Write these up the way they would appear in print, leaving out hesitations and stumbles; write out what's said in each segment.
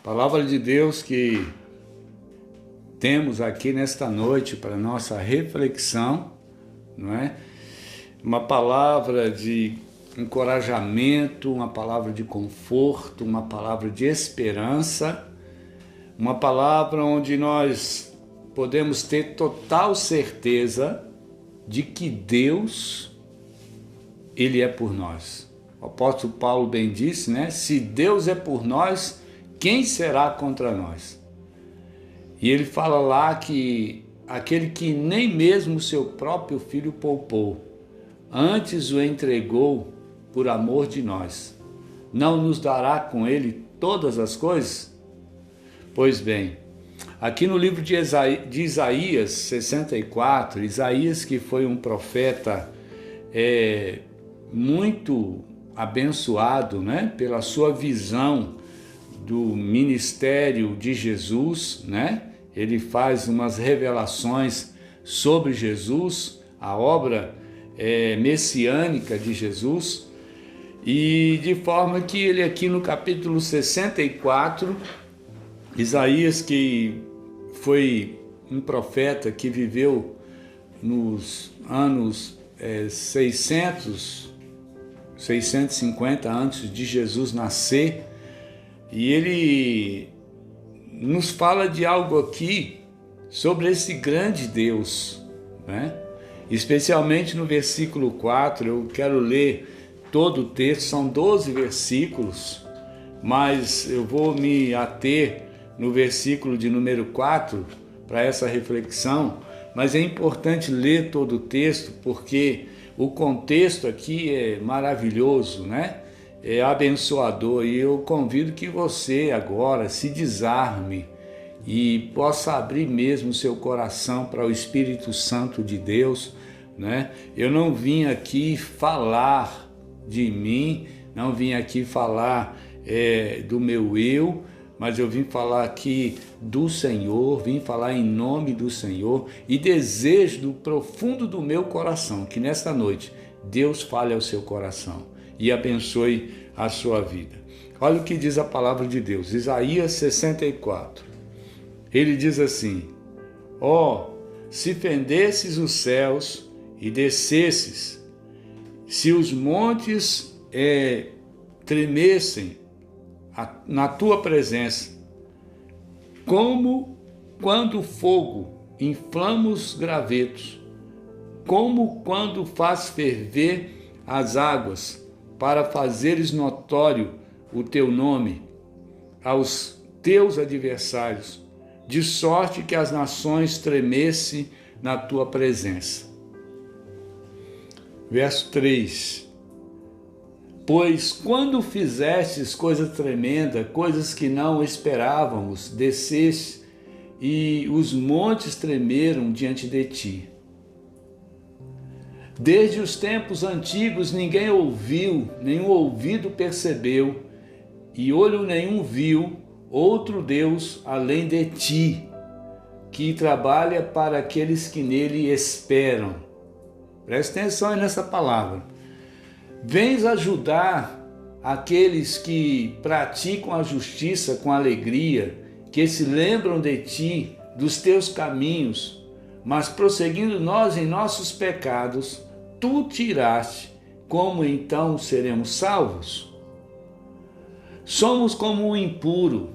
Palavra de Deus que temos aqui nesta noite para nossa reflexão, não é? Uma palavra de encorajamento, uma palavra de conforto, uma palavra de esperança, uma palavra onde nós podemos ter total certeza de que Deus, Ele é por nós. O apóstolo Paulo bem disse, né? Se Deus é por nós, quem será contra nós? E ele fala lá que aquele que nem mesmo seu próprio filho poupou, antes o entregou por amor de nós, não nos dará com ele todas as coisas? Pois bem, aqui no livro de Isaías 64, Isaías, que foi um profeta muito abençoado, né, pela sua visão do ministério de Jesus, né? Ele faz umas revelações sobre Jesus, a obra messiânica de Jesus, e de forma que ele aqui no capítulo 64, Isaías, que foi um profeta que viveu nos anos 650 antes de Jesus nascer, e ele nos fala de algo aqui sobre esse grande Deus, né? Especialmente no versículo 4, eu quero ler todo o texto, são 12 versículos, mas eu vou me ater no versículo de número 4 para essa reflexão, mas é importante ler todo o texto porque o contexto aqui é maravilhoso, né? É abençoador, e eu convido que você agora se desarme e possa abrir mesmo o seu coração para o Espírito Santo de Deus, né? Eu não vim aqui falar de mim, não vim aqui falar do meu eu, mas eu vim falar aqui do Senhor, vim falar em nome do Senhor, e desejo do profundo do meu coração que nesta noite Deus fale ao seu coração e abençoe a sua vida. Olha o que diz a palavra de Deus, Isaías 64. Ele diz assim: se fendesses os céus e descesses, se os montes tremessem na tua presença, como quando o fogo inflama os gravetos, como quando faz ferver as águas, para fazeres notório o teu nome aos teus adversários, de sorte que as nações tremessem na tua presença. Verso 3. Pois quando fizestes coisa tremenda, coisas que não esperávamos, desceste e os montes tremeram diante de ti. Desde os tempos antigos ninguém ouviu, nenhum ouvido percebeu, e olho nenhum viu outro Deus além de ti, que trabalha para aqueles que nele esperam. Presta atenção nessa palavra. Vens ajudar aqueles que praticam a justiça com alegria, que se lembram de ti, dos teus caminhos, mas prosseguindo nós em nossos pecados, tu tiraste, como então seremos salvos? Somos como o impuro,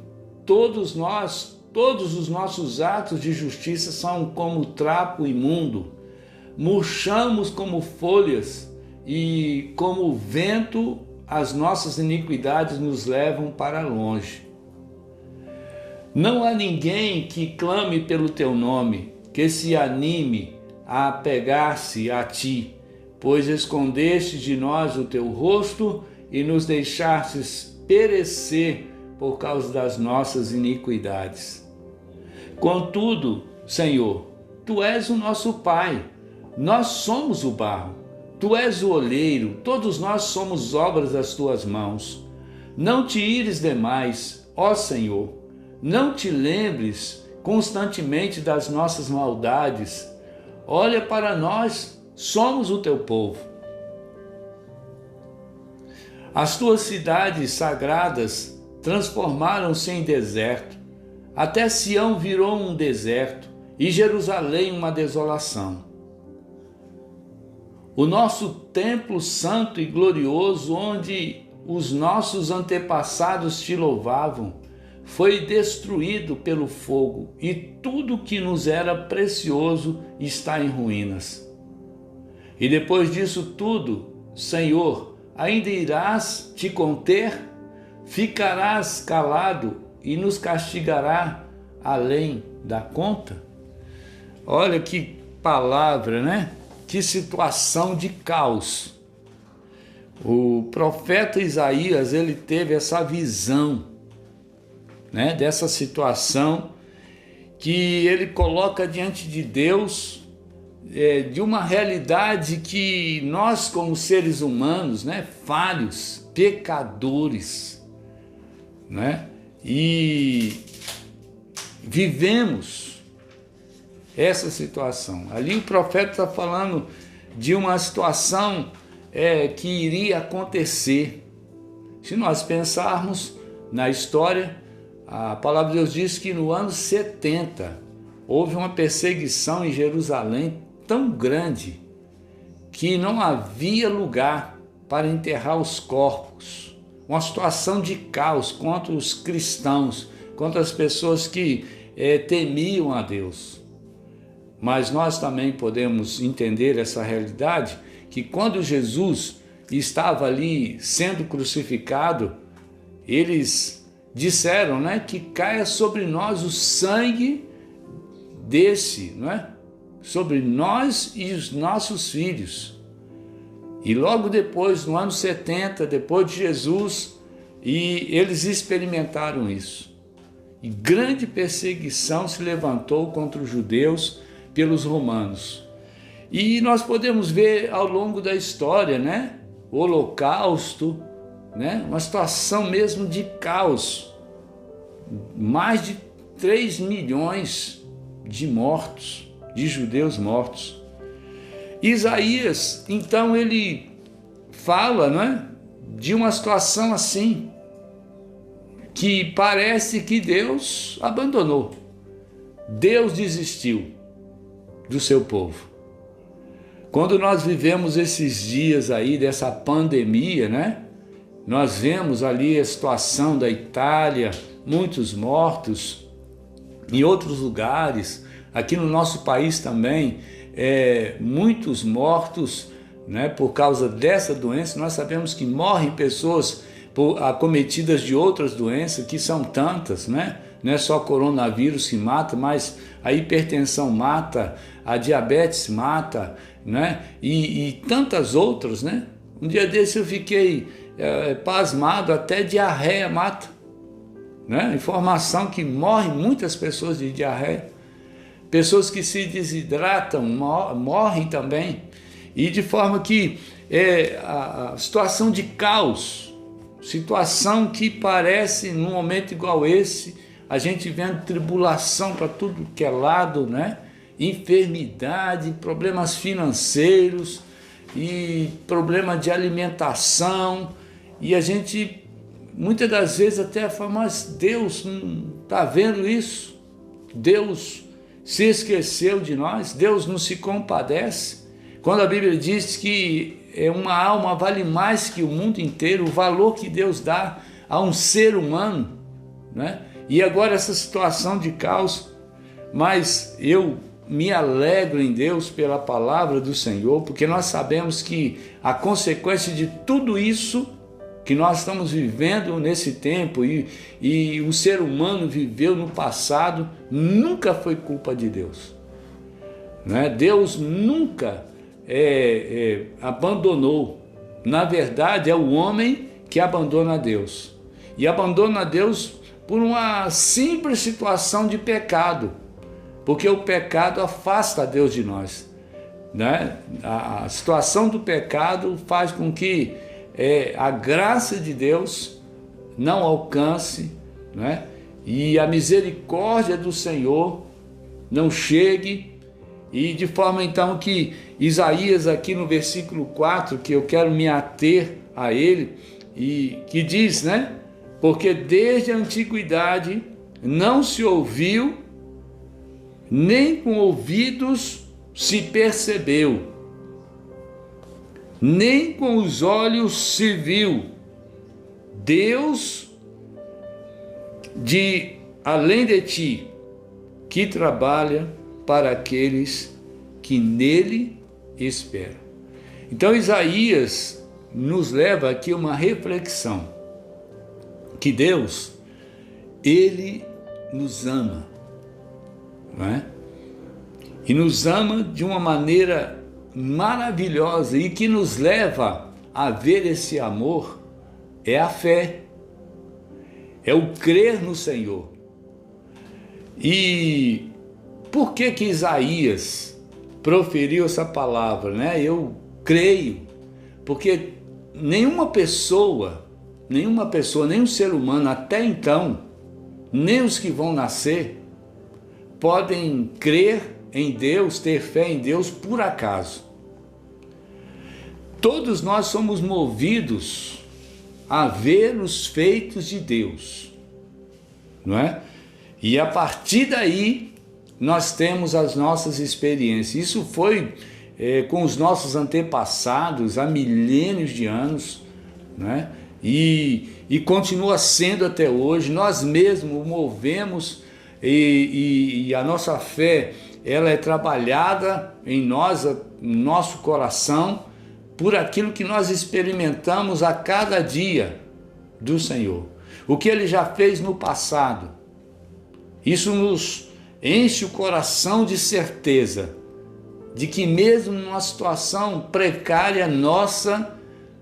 todos os nossos atos de justiça são como trapo imundo, murchamos como folhas, e como o vento as nossas iniquidades nos levam para longe. Não há ninguém que clame pelo teu nome, que se anime a apegar-se a ti, pois escondeste de nós o teu rosto e nos deixastes perecer por causa das nossas iniquidades. Contudo, Senhor, tu és o nosso Pai, nós somos o barro, tu és o oleiro, todos nós somos obras das tuas mãos. Não te ires demais, ó Senhor, não te lembres constantemente das nossas maldades. Olha para nós, somos o teu povo. As tuas cidades sagradas transformaram-se em deserto, até Sião virou um deserto e Jerusalém uma desolação. O nosso templo santo e glorioso, onde os nossos antepassados te louvavam, foi destruído pelo fogo e tudo que nos era precioso está em ruínas. E depois disso tudo, Senhor, ainda irás te conter? Ficarás calado e nos castigará além da conta? Olha que palavra, né? Que situação de caos. O profeta Isaías, ele teve essa visão, né, dessa situação que ele coloca diante de Deus, de uma realidade que nós como seres humanos, né, falhos, pecadores, né, e vivemos essa situação. Ali o profeta está falando de uma situação que iria acontecer. Se nós pensarmos na história, a palavra de Deus diz que no ano 70 houve uma perseguição em Jerusalém tão grande que não havia lugar para enterrar os corpos. Uma situação de caos contra os cristãos, contra as pessoas que temiam a Deus. Mas nós também podemos entender essa realidade, que quando Jesus estava ali sendo crucificado, eles disseram, né, que caia sobre nós o sangue desse, não é? Sobre nós e os nossos filhos. E logo depois, no ano 70, depois de Jesus, e eles experimentaram isso. E grande perseguição se levantou contra os judeus pelos romanos. E nós podemos ver ao longo da história, né? O Holocausto, né? Uma situação mesmo de caos. Mais de 3 milhões de mortos, de judeus mortos. Isaías, então, ele fala, né, de uma situação assim, que parece que Deus abandonou. Deus desistiu do seu povo. Quando nós vivemos esses dias aí dessa pandemia, né? Nós vemos ali a situação da Itália, muitos mortos, em outros lugares, aqui no nosso país também, muitos mortos, né, por causa dessa doença. Nós sabemos que morrem pessoas acometidas de outras doenças, que são tantas, né? Não é só coronavírus que mata, mas a hipertensão mata, a diabetes mata, né? E tantas outras, né? Um dia desse eu fiquei pasmado, até diarreia mata, né? Informação que morrem muitas pessoas de diarreia, pessoas que se desidratam morrem também, e de forma que a situação de caos, situação que parece num momento igual esse, a gente vendo tribulação para tudo que é lado, né? Enfermidade, problemas financeiros e problema de alimentação, e a gente muitas das vezes até fala, mas Deus não está vendo isso? Deus se esqueceu de nós? Deus não se compadece? Quando a Bíblia diz que uma alma vale mais que o mundo inteiro, o valor que Deus dá a um ser humano, né? E agora essa situação de caos, mas eu me alegro em Deus pela palavra do Senhor, porque nós sabemos que a consequência de tudo isso que nós estamos vivendo nesse tempo e o ser humano viveu no passado, nunca foi culpa de Deus, né? Deus nunca abandonou. Na verdade, é o homem que abandona Deus, e abandona Deus por uma simples situação de pecado, porque o pecado afasta Deus de nós, né? A situação do pecado faz com que a graça de Deus não alcance, né? E a misericórdia do Senhor não chegue, e de forma então que Isaías aqui no versículo 4, que eu quero me ater a ele, e que diz, né? porque desde a antiguidade não se ouviu, nem com ouvidos se percebeu, nem com os olhos se viu, Deus de além de ti, que trabalha para aqueles que nele esperam. Então Isaías nos leva aqui uma reflexão, que Deus, Ele nos ama, não é? E nos ama de uma maneira maravilhosa, e que nos leva a ver esse amor é a fé, é o crer no Senhor. E por que Isaías proferiu essa palavra, né? Eu creio, porque nenhuma pessoa, nenhum ser humano até então, nem os que vão nascer, podem crer em Deus, ter fé em Deus por acaso. Todos nós somos movidos a ver os feitos de Deus, não é? E a partir daí nós temos as nossas experiências. Isso foi com os nossos antepassados há milênios de anos, né? E continua sendo até hoje. Nós mesmos movemos e a nossa fé, ela é trabalhada em nós, no nosso coração, por aquilo que nós experimentamos a cada dia do Senhor. O que Ele já fez no passado. Isso nos enche o coração de certeza de que mesmo numa situação precária nossa,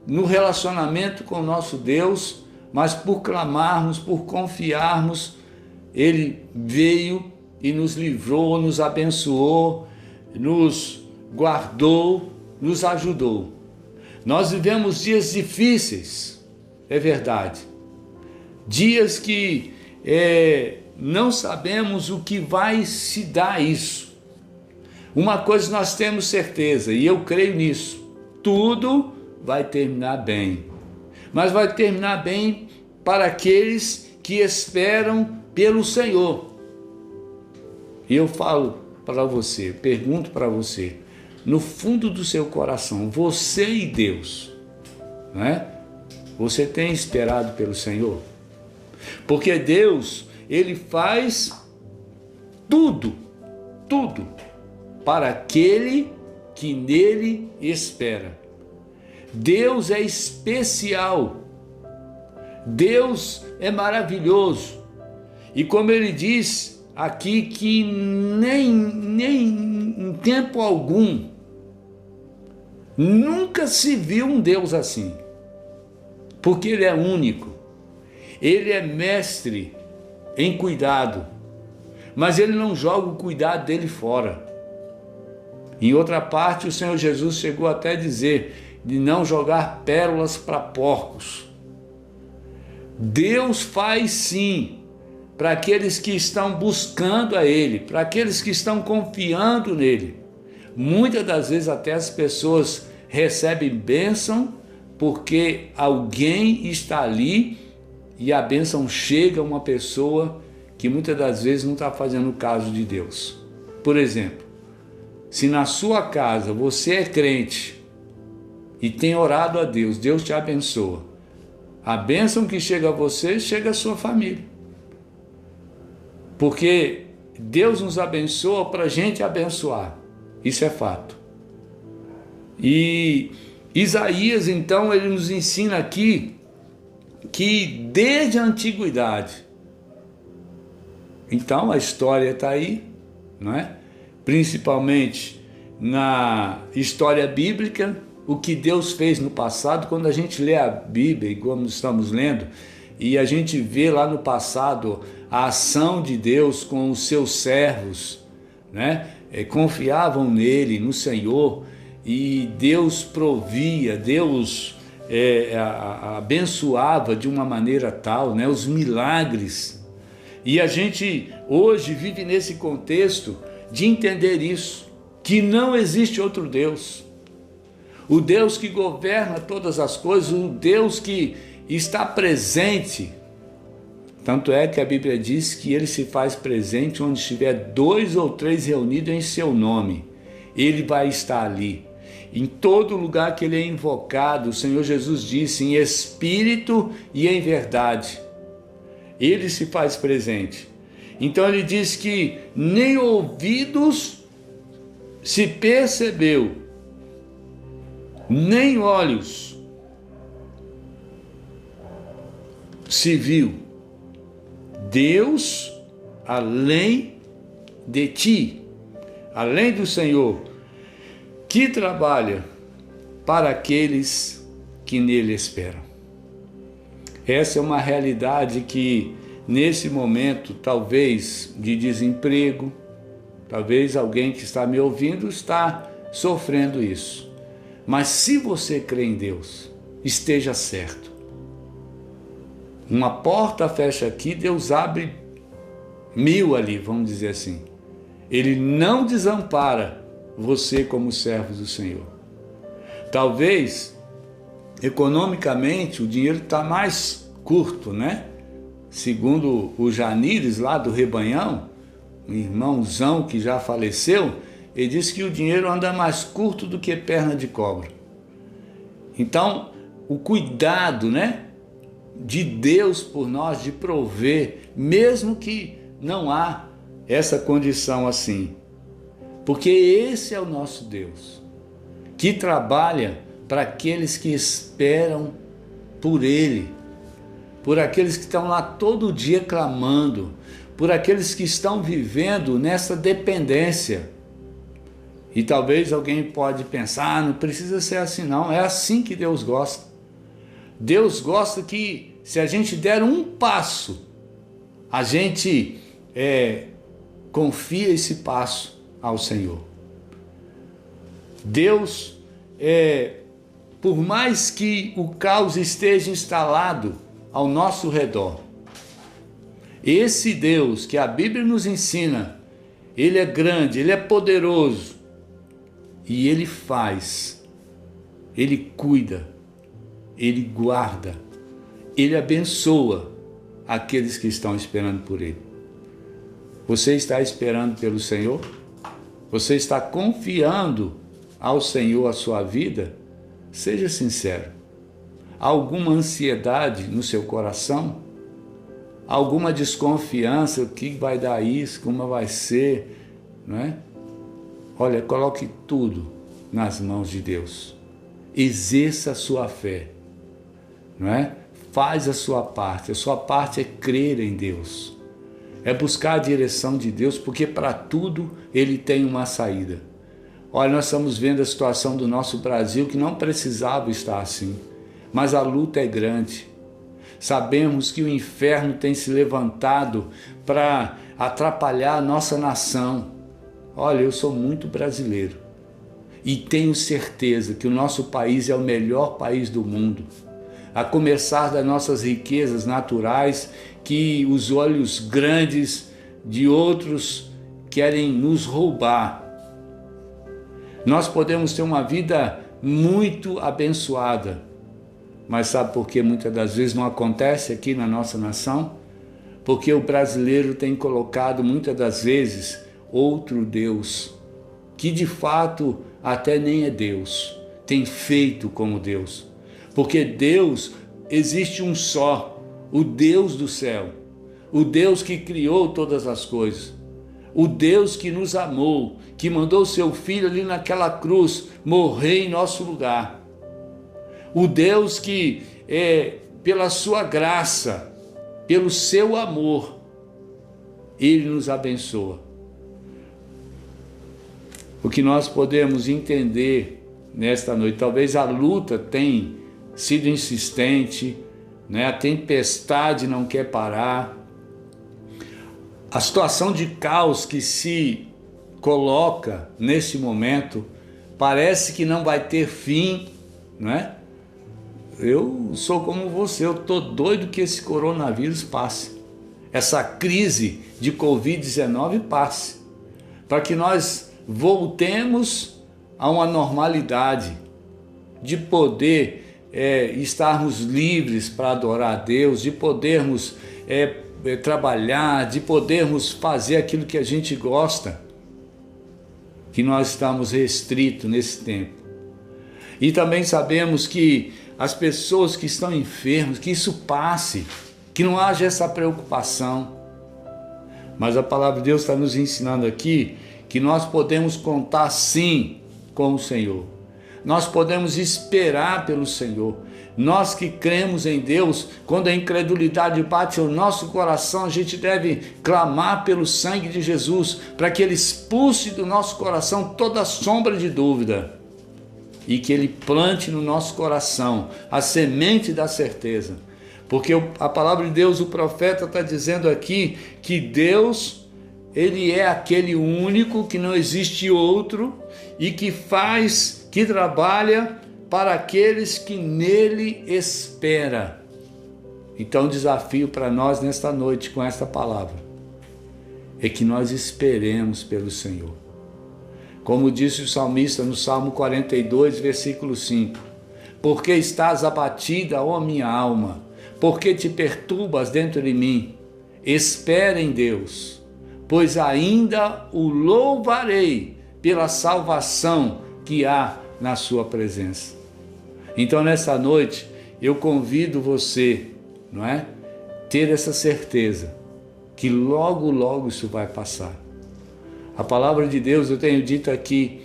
no relacionamento com o nosso Deus, mas por clamarmos, por confiarmos, Ele veio e nos livrou, nos abençoou, nos guardou, nos ajudou. Nós vivemos dias difíceis, é verdade. Dias que não sabemos o que vai se dar isso. Uma coisa nós temos certeza, e eu creio nisso: tudo vai terminar bem. Mas vai terminar bem para aqueles que esperam pelo Senhor. E eu falo para você, pergunto para você, no fundo do seu coração, você e Deus, não é? Você tem esperado pelo Senhor? Porque Deus, Ele faz tudo para aquele que nele espera. Deus é especial, Deus é maravilhoso, e como Ele diz aqui, que nem em tempo algum, nunca se viu um Deus assim, porque Ele é único, Ele é mestre em cuidado, mas Ele não joga o cuidado dele fora. Em outra parte, o Senhor Jesus chegou até a dizer de não jogar pérolas para porcos. Deus faz sim, para aqueles que estão buscando a Ele, para aqueles que estão confiando nele. Muitas das vezes até as pessoas recebem bênção porque alguém está ali e a bênção chega a uma pessoa que muitas das vezes não está fazendo caso de Deus. Por exemplo, se na sua casa você é crente e tem orado a Deus, Deus te abençoa. A bênção que chega a você, chega à sua família. Porque Deus nos abençoa para a gente abençoar. Isso é fato. E Isaías, então, ele nos ensina aqui que desde a antiguidade, então a história está aí, não é? Principalmente na história bíblica, o que Deus fez no passado. Quando a gente lê a Bíblia, como estamos lendo, e a gente vê lá no passado a ação de Deus com os seus servos, né? Confiavam nele, no Senhor, e Deus provia, Deus abençoava de uma maneira tal, né? Os milagres. E a gente hoje vive nesse contexto de entender isso, que não existe outro Deus. O Deus que governa todas as coisas, o Deus que está presente Tanto é que a Bíblia diz que ele se faz presente onde estiver 2 ou 3 reunidos em seu nome. Ele vai estar ali. Em todo lugar que ele é invocado, o Senhor Jesus disse, em espírito e em verdade. Ele se faz presente. Então ele diz que nem ouvidos se percebeu, nem olhos se viu Deus além de ti, além do Senhor, que trabalha para aqueles que nele esperam. Essa é uma realidade que nesse momento, talvez de desemprego, talvez alguém que está me ouvindo está sofrendo isso. Mas se você crê em Deus, esteja certo. Uma porta fecha aqui, Deus abre 1000 ali, vamos dizer assim. Ele não desampara você como servo do Senhor. Talvez, economicamente, o dinheiro está mais curto, né? Segundo o Janires, lá do Rebanhão, um irmãozão que já faleceu, ele disse que o dinheiro anda mais curto do que perna de cobra. Então, o cuidado, né, de Deus por nós, de prover, mesmo que não há essa condição assim. Porque esse é o nosso Deus, que trabalha para aqueles que esperam por Ele, por aqueles que estão lá todo dia clamando, por aqueles que estão vivendo nessa dependência. E talvez alguém pode pensar, não precisa ser assim não, é assim que Deus gosta. Deus gosta que se a gente der um passo, a gente confia esse passo ao Senhor. Deus, por mais que o caos esteja instalado ao nosso redor, esse Deus que a Bíblia nos ensina, Ele é grande, Ele é poderoso, e Ele faz, Ele cuida, Ele guarda, Ele abençoa aqueles que estão esperando por Ele. Você está esperando pelo Senhor? Você está confiando ao Senhor a sua vida? Seja sincero. Há alguma ansiedade no seu coração? Alguma desconfiança? O que vai dar isso? Como vai ser? Não é? Olha, coloque tudo nas mãos de Deus. Exerça a sua fé. Não é? Faz a sua parte. A sua parte é crer em Deus. É buscar a direção de Deus, porque para tudo Ele tem uma saída. Olha, nós estamos vendo a situação do nosso Brasil, que não precisava estar assim. Mas a luta é grande. Sabemos que o inferno tem se levantado para atrapalhar a nossa nação. Olha, eu sou muito brasileiro e tenho certeza que o nosso país é o melhor país do mundo. A começar das nossas riquezas naturais, que os olhos grandes de outros querem nos roubar. Nós podemos ter uma vida muito abençoada, mas sabe por que muitas das vezes não acontece aqui na nossa nação? Porque o brasileiro tem colocado muitas das vezes outro Deus, que de fato até nem é Deus, tem feito como Deus. Porque Deus, existe um só, o Deus do céu, o Deus que criou todas as coisas, o Deus que nos amou, que mandou seu Filho ali naquela cruz morrer em nosso lugar. O Deus que, pela sua graça, pelo seu amor, Ele nos abençoa. O que nós podemos entender nesta noite, talvez a luta tenha sido insistente, né? A tempestade não quer parar, a situação de caos que se coloca nesse momento parece que não vai ter fim, né? Eu sou como você, eu estou doido que esse coronavírus passe, essa crise de Covid-19 passe, para que nós voltemos a uma normalidade, de poder estarmos livres para adorar a Deus, de podermos trabalhar, de podermos fazer aquilo que a gente gosta, que nós estamos restritos nesse tempo. E também sabemos que as pessoas que estão enfermas, que isso passe, que não haja essa preocupação. Mas a palavra de Deus está nos ensinando aqui que nós podemos contar sim com o Senhor. Nós podemos esperar pelo Senhor. Nós que cremos em Deus, quando a incredulidade bate no nosso coração, a gente deve clamar pelo sangue de Jesus, para que Ele expulse do nosso coração toda sombra de dúvida e que Ele plante no nosso coração a semente da certeza. Porque a palavra de Deus, o profeta está dizendo aqui que Deus, Ele é aquele único, que não existe outro, e que faz, que trabalha para aqueles que nele esperam. Então o desafio para nós nesta noite com esta palavra é que nós esperemos pelo Senhor. Como disse o salmista no Salmo 42, versículo 5: porque estás abatida, ó minha alma, porque te perturbas dentro de mim? Espera em Deus, pois ainda o louvarei pela salvação que há na sua presença. Então nessa noite eu convido você, não é? Ter essa certeza que logo, logo isso vai passar. A palavra de Deus, eu tenho dito aqui,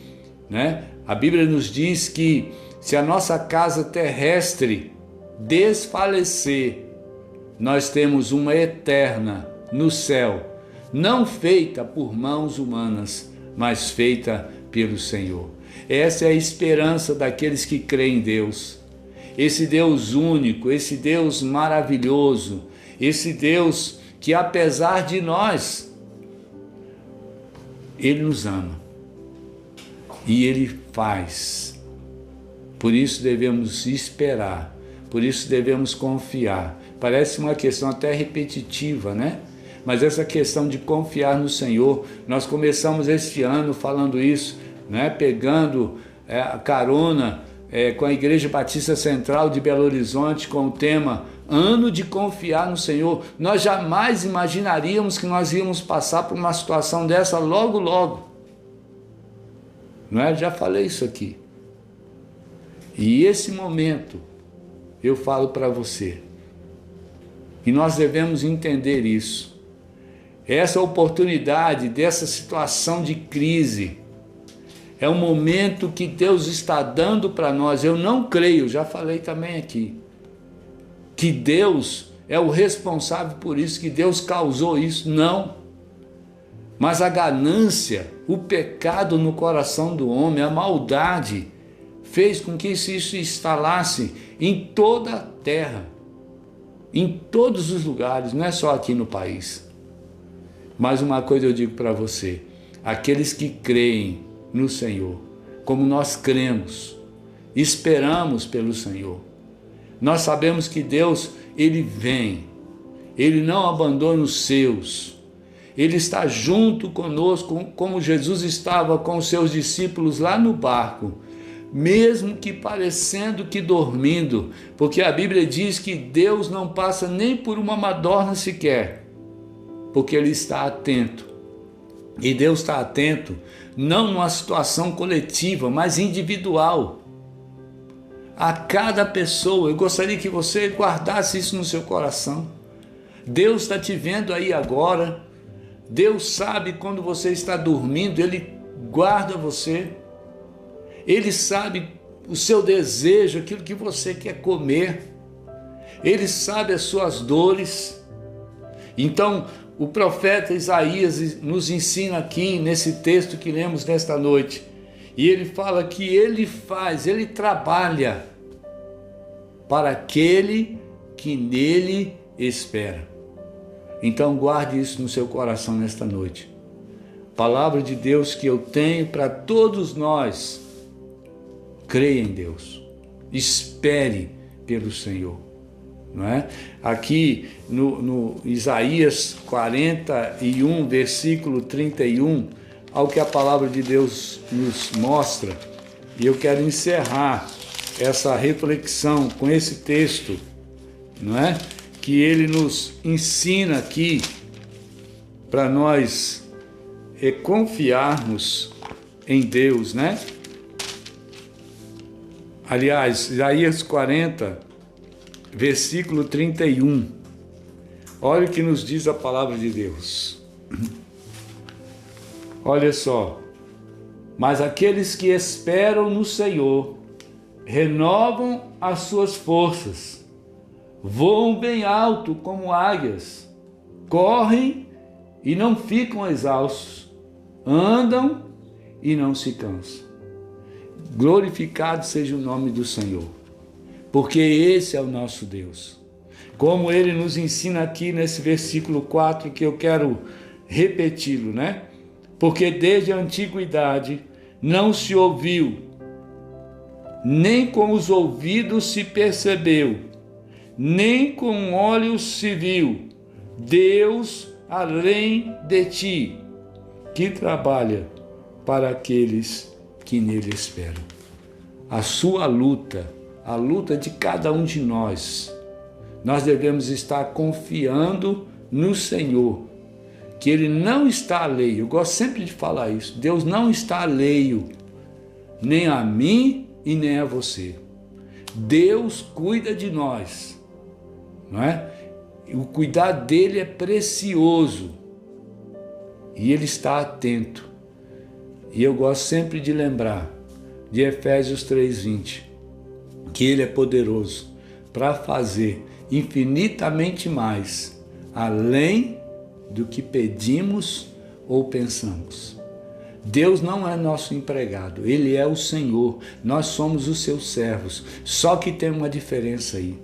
né? A Bíblia nos diz que se a nossa casa terrestre desfalecer, nós temos uma eterna no céu, não feita por mãos humanas, mas feita pelo Senhor. Essa é a esperança daqueles que creem em Deus. Esse Deus único, esse Deus maravilhoso, esse Deus que apesar de nós, Ele nos ama. E Ele faz. Por isso devemos esperar, por isso devemos confiar. Parece uma questão até repetitiva, né? Mas essa questão de confiar no Senhor, nós começamos este ano falando isso, né? Pegando a carona com a Igreja Batista Central de Belo Horizonte com o tema Ano de Confiar no Senhor. Nós jamais imaginaríamos que nós íamos passar por uma situação dessa logo, logo. Não é? Já falei isso aqui. E esse momento, eu falo para você, e nós devemos entender isso. Essa oportunidade dessa situação de crise é um momento que Deus está dando para nós. Eu não creio, já falei também aqui, que Deus é o responsável por isso, que Deus causou isso. Não. Mas a ganância, o pecado no coração do homem, a maldade, fez com que isso se instalasse em toda a terra, em todos os lugares, não é só aqui no país. Mas uma coisa eu digo para você, aqueles que creem no Senhor, como nós cremos, esperamos pelo Senhor, nós sabemos que Deus, Ele vem, Ele não abandona os seus, Ele está junto conosco, como Jesus estava com os seus discípulos lá no barco, mesmo que parecendo que dormindo, porque a Bíblia diz que Deus não passa nem por uma madorna sequer, porque Ele está atento. E Deus está atento não numa situação coletiva, mas individual. A cada pessoa. Eu gostaria que você guardasse isso no seu coração. Deus está te vendo aí agora. Deus sabe quando você está dormindo, Ele guarda você. Ele sabe o seu desejo, aquilo que você quer comer. Ele sabe as suas dores. Então, o profeta Isaías nos ensina aqui, nesse texto que lemos nesta noite, e ele fala que Ele faz, Ele trabalha para aquele que nele espera. Então guarde isso no seu coração nesta noite. Palavra de Deus que eu tenho para todos nós. Creia em Deus, espere pelo Senhor. Não é? Aqui no Isaías 41, versículo 31, ao que a palavra de Deus nos mostra, e eu quero encerrar essa reflexão com esse texto, não é? que ele nos ensina aqui para nós confiarmos em Deus, né? Aliás, Isaías 40, versículo 31. Olha o que nos diz a palavra de Deus. Olha só. Mas aqueles que esperam no Senhor renovam as suas forças, voam bem alto como águias, correm e não ficam exaustos, andam e não se cansam. Glorificado seja o nome do Senhor, porque esse é o nosso Deus. Como ele nos ensina aqui nesse versículo 4, que eu quero repeti-lo, né? Porque desde a antiguidade não se ouviu, nem com os ouvidos se percebeu, nem com olhos se viu, Deus além de ti, que trabalha para aqueles que nele esperam. A sua luta, a luta de cada um de nós devemos estar confiando no Senhor, que Ele não está alheio. Eu gosto sempre de falar isso. Deus não está alheio, nem a mim e nem a você. Deus cuida de nós, não é? O cuidado dele é precioso e Ele está atento. E eu gosto sempre de lembrar de Efésios 3:20, que Ele é poderoso para fazer infinitamente mais, além do que pedimos ou pensamos. Deus não é nosso empregado, Ele é o Senhor, nós somos os seus servos. Só que tem uma diferença aí.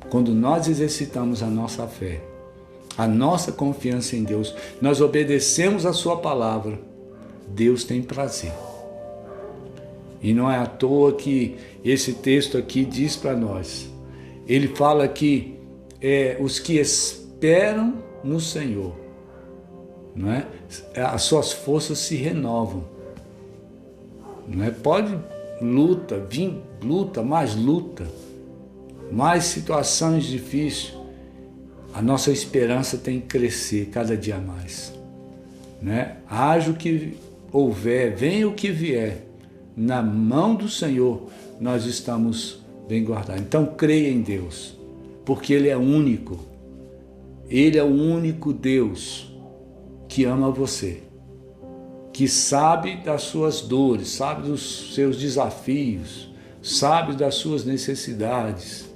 Quando nós exercitamos a nossa fé, a nossa confiança em Deus, nós obedecemos a sua palavra, Deus tem prazer. E não é à toa que esse texto aqui diz para nós, ele fala que os que esperam no Senhor, não é? As suas forças se renovam, não é? Pode vir luta, mais situações difíceis, a nossa esperança tem que crescer cada dia mais, né? Haja o que houver, venha o que vier, na mão do Senhor nós estamos bem guardados. Então creia em Deus, porque Ele é único. Ele é o único Deus que ama você, que sabe das suas dores, sabe dos seus desafios, sabe das suas necessidades,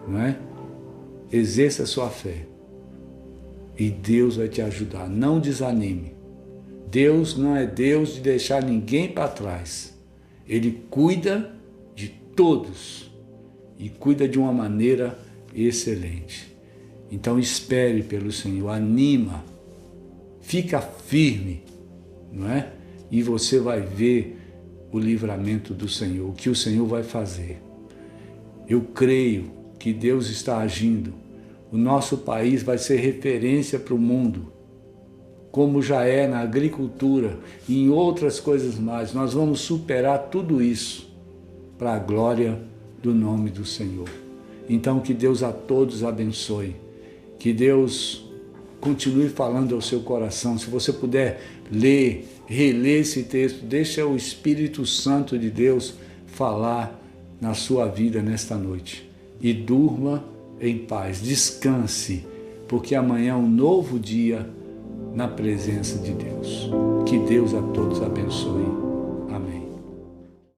não é? Exerça a sua fé e Deus vai te ajudar. Não desanime. Deus não é Deus de deixar ninguém para trás. Ele cuida de todos e cuida de uma maneira excelente. Então espere pelo Senhor, anima, fica firme, não é? E você vai ver o livramento do Senhor, o que o Senhor vai fazer. Eu creio que Deus está agindo. O nosso país vai ser referência para o mundo, como já é na agricultura e em outras coisas mais. Nós vamos superar tudo isso para a glória do nome do Senhor. Então que Deus a todos abençoe, que Deus continue falando ao seu coração. Se você puder ler, reler esse texto, deixa o Espírito Santo de Deus falar na sua vida nesta noite. E durma em paz, descanse, porque amanhã é um novo dia na presença de Deus. Que Deus a todos abençoe.